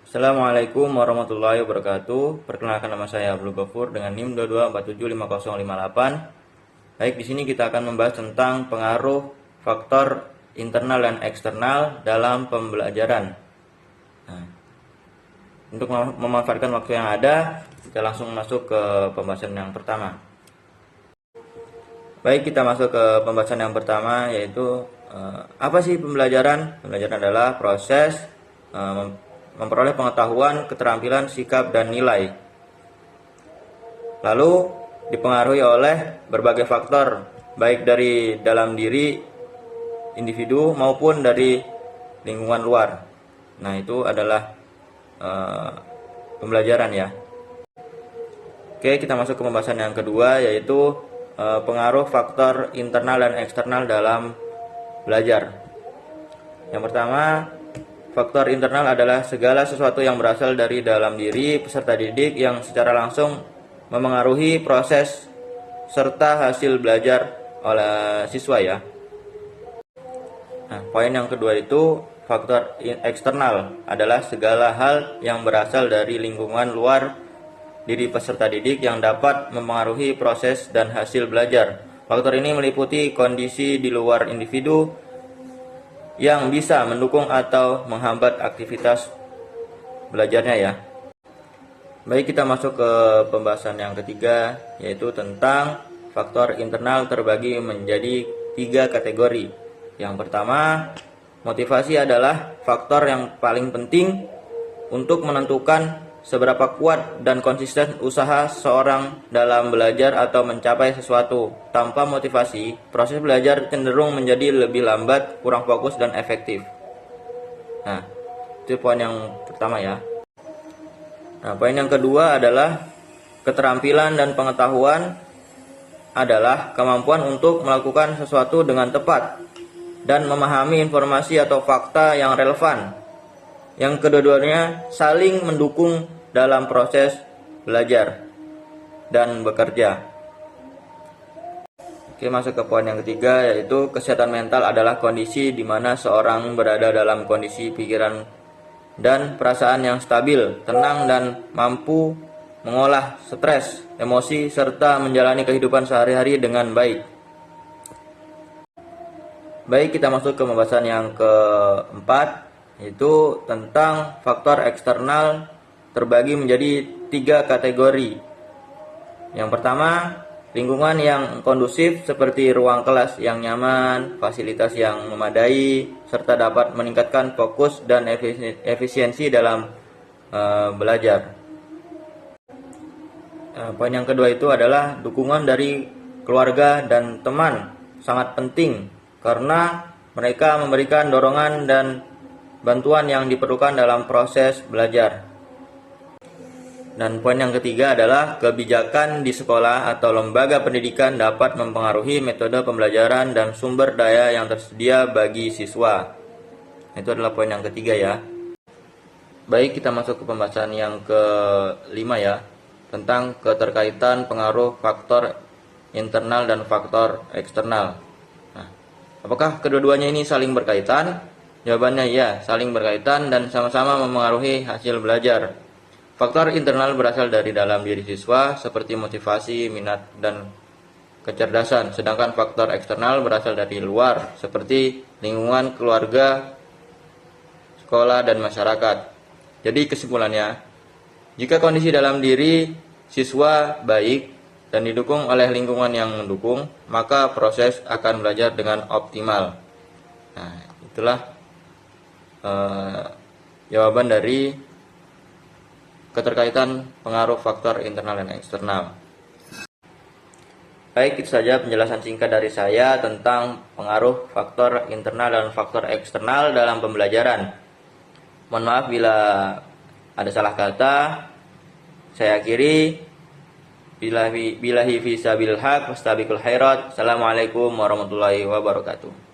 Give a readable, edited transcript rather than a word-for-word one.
Assalamualaikum warahmatullahi wabarakatuh. Perkenalkan, nama saya Abdul Ghafur dengan NIM 22475058. Baik, di sini kita akan membahas tentang pengaruh faktor internal dan eksternal dalam pembelajaran. Nah, untuk memanfaatkan waktu yang ada, kita langsung masuk ke pembahasan yang pertama. Baik, kita masuk ke pembahasan yang pertama, yaitu apa sih pembelajaran? Pembelajaran adalah proses memperoleh pengetahuan, keterampilan, sikap, dan nilai. Lalu dipengaruhi oleh berbagai faktor, baik dari dalam diri individu maupun dari lingkungan luar. Nah, itu adalah pembelajaran ya. Oke, kita masuk ke pembahasan yang kedua, yaitu pengaruh faktor internal dan eksternal dalam belajar. Yang pertama, faktor internal adalah segala sesuatu yang berasal dari dalam diri peserta didik yang secara langsung memengaruhi proses serta hasil belajar oleh siswa ya. Nah, poin yang kedua itu faktor eksternal adalah segala hal yang berasal dari lingkungan luar diri peserta didik yang dapat memengaruhi proses dan hasil belajar. Faktor ini meliputi kondisi di luar individu yang bisa mendukung atau menghambat aktivitas belajarnya ya. Baik, kita masuk ke pembahasan yang ketiga, yaitu tentang faktor internal terbagi menjadi 3 kategori. Yang pertama, motivasi adalah faktor yang paling penting untuk menentukan seberapa kuat dan konsisten usaha seorang dalam belajar atau mencapai sesuatu. Tanpa motivasi, proses belajar cenderung menjadi lebih lambat, kurang fokus, dan efektif. Nah, itu poin yang pertama ya. Nah, poin yang kedua adalah keterampilan dan pengetahuan adalah kemampuan untuk melakukan sesuatu dengan tepat dan memahami informasi atau fakta yang relevan. Yang kedua-duanya saling mendukung dalam proses belajar dan bekerja. Oke, masuk ke poin yang ketiga, yaitu kesehatan mental adalah kondisi di mana seorang berada dalam kondisi pikiran dan perasaan yang stabil, tenang, dan mampu mengolah stres, emosi, serta menjalani kehidupan sehari-hari dengan baik. Baik, kita masuk ke pembahasan yang keempat, yaitu tentang faktor eksternal terbagi menjadi 3 kategori. Yang pertama, lingkungan yang kondusif seperti ruang kelas yang nyaman, fasilitas yang memadai, serta dapat meningkatkan fokus dan efisiensi dalam belajar. Poin yang kedua itu adalah dukungan dari keluarga dan teman sangat penting karena mereka memberikan dorongan dan bantuan yang diperlukan dalam proses belajar. Dan poin yang ketiga adalah kebijakan di sekolah atau lembaga pendidikan dapat mempengaruhi metode pembelajaran dan sumber daya yang tersedia bagi siswa. Itu adalah poin yang ketiga ya. Baik, kita masuk ke pembahasan yang kelima ya, tentang keterkaitan pengaruh faktor internal dan faktor eksternal. Nah, apakah kedua-duanya ini saling berkaitan? Jawabannya ya, saling berkaitan dan sama-sama memengaruhi hasil belajar. Faktor internal berasal dari dalam diri siswa seperti motivasi, minat, dan kecerdasan. Sedangkan faktor eksternal berasal dari luar seperti lingkungan, keluarga, sekolah, dan masyarakat. Jadi kesimpulannya, jika kondisi dalam diri siswa baik dan didukung oleh lingkungan yang mendukung, maka proses akan belajar dengan optimal. Nah, itulah jawaban dari keterkaitan pengaruh faktor internal dan eksternal. Baik, itu saja penjelasan singkat dari saya tentang pengaruh faktor internal dan faktor eksternal dalam pembelajaran. Mohon maaf bila ada salah kata. Saya akhiri. Billahi fi sabilil haq wastabiqul khairat. Assalamualaikum warahmatullahi wabarakatuh.